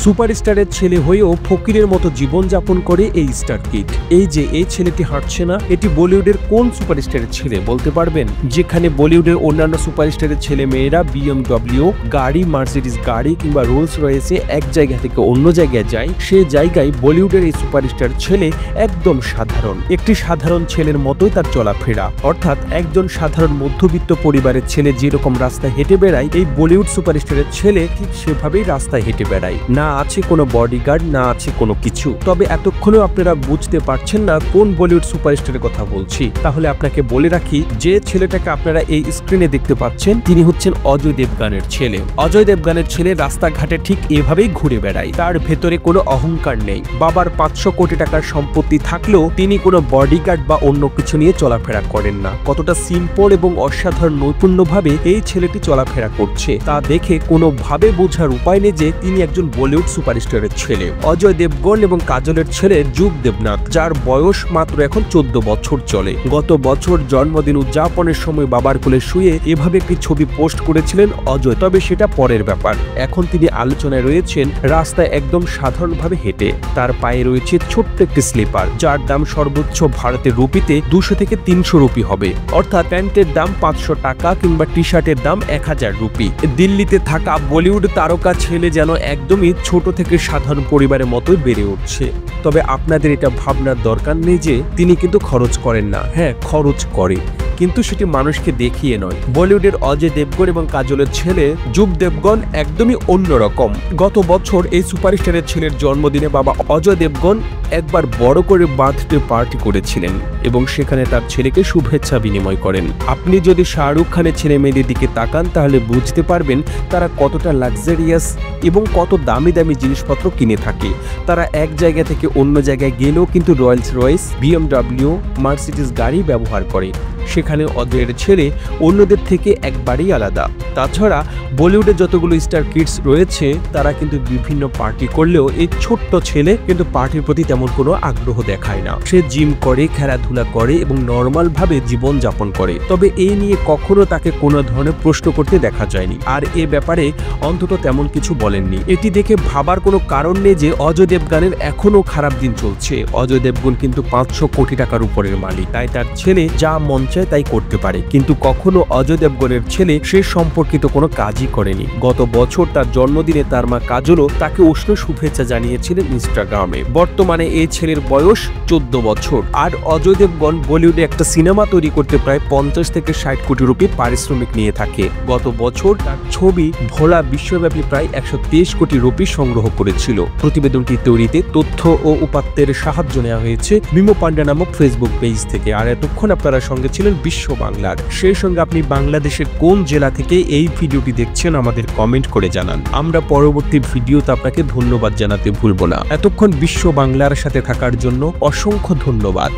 সুপারস্টারের ছেলে হয়েও ফকিরের মতো জীবনযাপন করে এই স্টার কিড। এই যে এই ছেলেটি হাঁটছে না, এটি বলিউডের কোন সুপারস্টারের ছেলে বলতে পারবেন? যেখানে বলিউডের অন্যান্য সুপারস্টারের ছেলে মেয়েরা BMW গাড়ি, মার্সিডিজ গাড়ি কিংবা রোলস রয়েছে এক জায়গা থেকে অন্য জায়গায় যায়, সে জায়গায় বলিউডের এই সুপারস্টার ছেলে একদম সাধারণ, একটি সাধারণ ছেলের মতোই তার চলাফেরা। অর্থাৎ একজন সাধারণ মধ্যবিত্ত পরিবারের ছেলে যেরকম রাস্তায় হেঁটে বেড়ায়, এই বলিউড সুপারস্টারের ছেলে ঠিক সেভাবেই রাস্তায় হেঁটে বেড়ায়। না আছে কোনো বডিগার্ড, না আছে কোনো কিছু। তবে এতক্ষণেও আপনারা বুঝতে পারছেন না কোন বলিউড সুপারস্টারের কথা বলছি। তাহলে আপনাকে বলে রাখি, যে ছেলেটাকে আপনারা এই স্ক্রিনে দেখতে পাচ্ছেন তিনি হচ্ছেন অজয় দেবগানের ছেলে। অজয় দেবগানের ছেলে রাস্তাঘাটে ঠিক এভাবেই ঘুরে বেড়ায়। তার ভেতরে কোনো অহংকার নেই। বাবার 500 কোটি টাকার সম্পত্তি থাকলেও তিনি কোনো বডিগার্ড বা অন্য কিছু নিয়ে চলাফেরা করেন না। কতটা সিম্পল এবং অসাধারণ নৈপুণ্যভাবে এই ছেলেটি চলাফেরা করছে তা দেখে কোনোভাবে বোঝার উপায় নেই যে তিনি একজন বলিউড সুপারস্টারের ছেলে। অজয় দেবগন এবং কাজলের ছেলে যুগ দেবনাথ, যার বয়স মাত্র এখন 14 বছর চলে। গত বছর জন্মদিন উদযাপনের সময় বাবার কোলে শুয়ে এভাবে একটি ছবি পোস্ট করেছিলেন অজয়। তবে সেটা পরের ব্যাপার। এখন তিনি আলোচনায় রয়েছেন রাস্তায় একদম সাধারণভাবে হেঁটে। তার পায়ে রয়েছে ছোট্ট একটি স্লিপার, যার দাম সর্বোচ্চ ভারতের রুপিতে 200 থেকে 300 রুপি হবে। অর্থাৎ প্যান্টের দাম 500 টাকা কিংবা টি শার্টের দাম 1000 রুপি। দিল্লিতে থাকা বলিউড তারকা ছেলে যেন একদমই ছোট থেকে সাধারণ পরিবারের মতোই বেড়ে উঠছে। তবে আপনাদের এটা ভাবনার দরকার নেই যে তিনি কিন্তু খরচ করেন না। হ্যাঁ, খরচ করে, কিন্তু সেটি মানুষকে দেখিয়ে নয়। বলিউডের অজয় দেবগন এবং কাজলের ছেলে যুগ দেবগন একদমই অন্যরকম। গত বছর এই সুপারস্টারের ছেলের জন্মদিনে বাবা অজয় দেবগন একবার বড় করে বার্থডে পার্টি করেছিলেন এবং সেখানে তার ছেলেকে শুভেচ্ছা বিনিময় করেন। আপনি যদি শাহরুখ খানের ছেলে মেয়েদের দিকে তাকান তাহলে বুঝতে পারবেন তারা কতটা লাক্সারিয়াস এবং কত দামি দামি জিনিসপত্র কিনে থাকে। তারা এক জায়গা থেকে অন্য জায়গায় গেলেও কিন্তু রয়্যালস রয়েস, BMW, মার্সিডিজ গাড়ি ব্যবহার করে। সেখানে অজয়ের ছেলে অন্যদের থেকে একবারেই আলাদা। তাছাড়া বলিউডে যতগুলো স্টার কিডস রয়েছে তারা কিন্তু বিভিন্ন পার্টি করলেও এই ছোট্ট ছেলে কিন্তু পার্টির প্রতি তেমন কোনো আগ্রহ দেখায় না। সে জিম করে, খেলাধুলা করে এবং নর্মাল ভাবে জীবন যাপন করে। তবে এই নিয়ে কখনো তাকে কোনো ধরনের প্রশ্ন করতে দেখা যায়নি, আর এ ব্যাপারে অন্তত তেমন কিছু বলেননি। এটি দেখে ভাবার কোনো কারণ নেই যে অজয় দেবগানের এখনো খারাপ দিন চলছে। অজয় দেবগন কিন্তু 500 কোটি টাকার উপরের মালিক, তাই তার ছেলে যা মন চায় তাই করতে পারে। কিন্তু কখনো অজয় দেবগনের ছেলে সে সম্পর্কিত কোনো কাজই করেনি। গত বছর তার জন্মদিনে তার মা কাজলও তাকে উষ্ণ শুভেচ্ছা জানিয়েছিলেন ইনস্টাগ্রামে। বর্তমানে এই ছেলের বয়স 14 বছর। আর অজয় দেবগন বলিউডে একটা সিনেমা তৈরি করতে প্রায় 50 থেকে 60 কোটি রুপি পারিশ্রমিক নিয়ে থাকে। গত বছর তার ছবি ভোলা বিশ্বব্যাপী প্রায় 123 কোটি রুপি সংগ্রহ করেছিল। প্রতিবেদনটি তৈরিতে তথ্য ও উপাত্তের সাহায্য নেওয়া হয়েছে মিমো পান্ডা নামক ফেসবুক পেজ থেকে। আর এতক্ষণ আপনারা সঙ্গে ছিলেন বিশ্ব বাংলার। সেই সঙ্গে আপনি বাংলাদেশের কোন জেলা থেকে এই ভিডিওটি দেখছেন আমাদের কমেন্ট করে জানান। আমরা পরবর্তী ভিডিওতে আপনাকে ধন্যবাদ জানাতে ভুলব না। এতক্ষণ বিশ্ব বাংলার সাথে থাকার জন্য অসংখ্য ধন্যবাদ।